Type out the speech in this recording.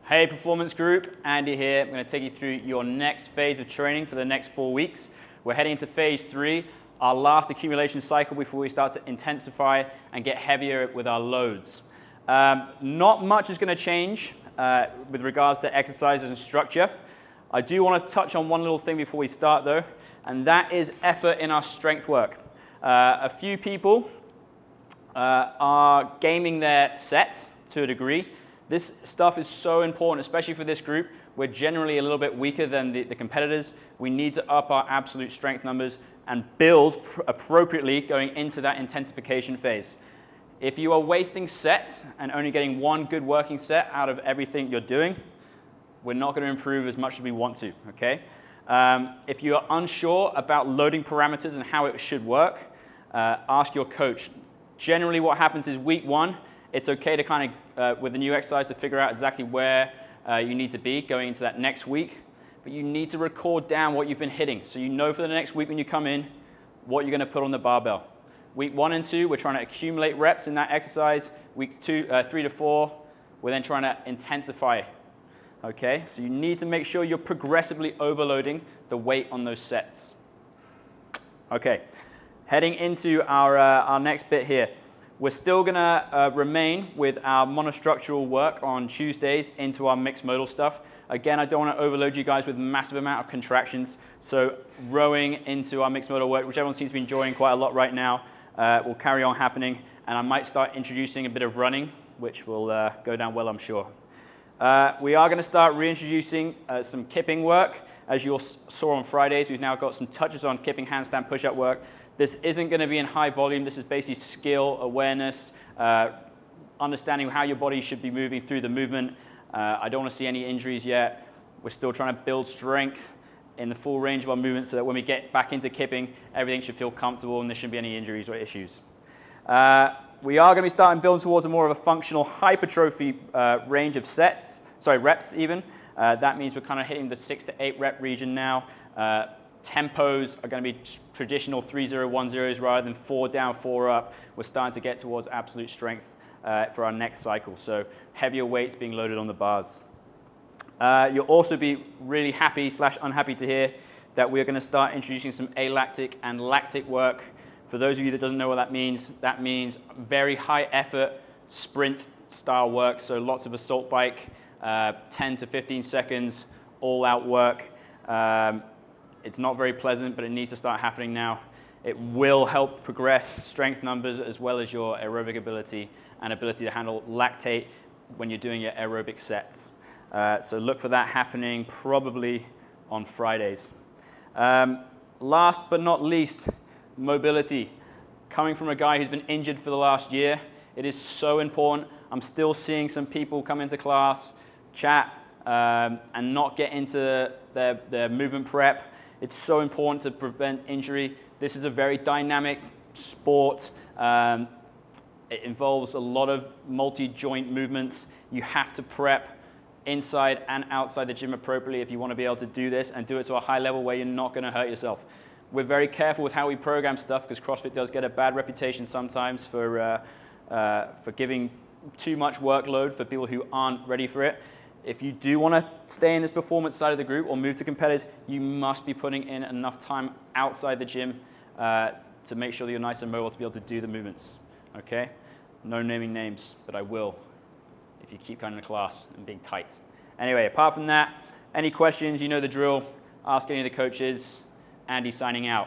Hey Performance Group, Andy here. I'm going to take you through your next phase of training for the next 4 weeks. We're heading into phase 3, our last accumulation cycle before we start to intensify and get heavier with our loads. Not much is going to change with regards to exercises and structure. I do want to touch on one little thing before we start though, and that is effort in our strength work. A few people are gaming their sets to a degree. This stuff is so important, especially for this group. We're generally a little bit weaker than the competitors. We need to up our absolute strength numbers and build appropriately going into that intensification phase. If you are wasting sets and only getting one good working set out of everything you're doing, we're not going to improve as much as we want to, okay? If you are unsure about loading parameters and how it should work, ask your coach. Generally what happens is week 1, it's okay to kind of, with the new exercise, to figure out exactly where you need to be going into that next week. But you need to record down what you've been hitting. So you know for the next week when you come in, what you're going to put on the barbell. Week 1 and 2, we're trying to accumulate reps in that exercise. Week 3 to 4, we're then trying to intensify. Okay, so you need to make sure you're progressively overloading the weight on those sets. Okay, heading into our next bit here. We're still going to remain with our monostructural work on Tuesdays into our mixed modal stuff. Again, I don't want to overload you guys with massive amount of contractions. So rowing into our mixed modal work, which everyone seems to be enjoying quite a lot right now, will carry on happening. And I might start introducing a bit of running, which will go down well, I'm sure. We are going to start reintroducing some kipping work. As you all saw on Fridays, we've now got some touches on kipping handstand push-up work. This isn't going to be in high volume. This is basically skill, awareness, understanding how your body should be moving through the movement. I don't want to see any injuries yet. We're still trying to build strength in the full range of our movement so that when we get back into kipping, everything should feel comfortable and there shouldn't be any injuries or issues. We are going to be starting building towards a more of a functional hypertrophy range of reps even. That means we're kind of hitting the 6 to 8 rep region now. Tempos are going to be traditional 3-0-1-0s rather than 4 down, 4 up. We're starting to get towards absolute strength for our next cycle. So heavier weights being loaded on the bars. You'll also be really happy / unhappy to hear that we're going to start introducing some alactic and lactic work. For those of you that doesn't know what that means very high effort sprint style work. So lots of assault bike, 10 to 15 seconds, all out work. It's not very pleasant, but it needs to start happening now. It will help progress strength numbers as well as your aerobic ability and ability to handle lactate when you're doing your aerobic sets. So look for that happening probably on Fridays. Last but not least, mobility. Coming from a guy who's been injured for the last year, it is so important. I'm still seeing some people come into class, chat, and not get into their movement prep. It's so important to prevent injury. This is a very dynamic sport. It involves a lot of multi-joint movements. You have to prep inside and outside the gym appropriately if you want to be able to do this and do it to a high level where you're not going to hurt yourself. We're very careful with how we program stuff because CrossFit does get a bad reputation sometimes for giving too much workload for people who aren't ready for it. If you do want to stay in this performance side of the group or move to competitors, you must be putting in enough time outside the gym to make sure that you're nice and mobile to be able to do the movements, okay? No naming names, but I will if you keep coming to class and being tight. Anyway, apart from that, any questions, you know the drill. Ask any of the coaches. Andy signing out.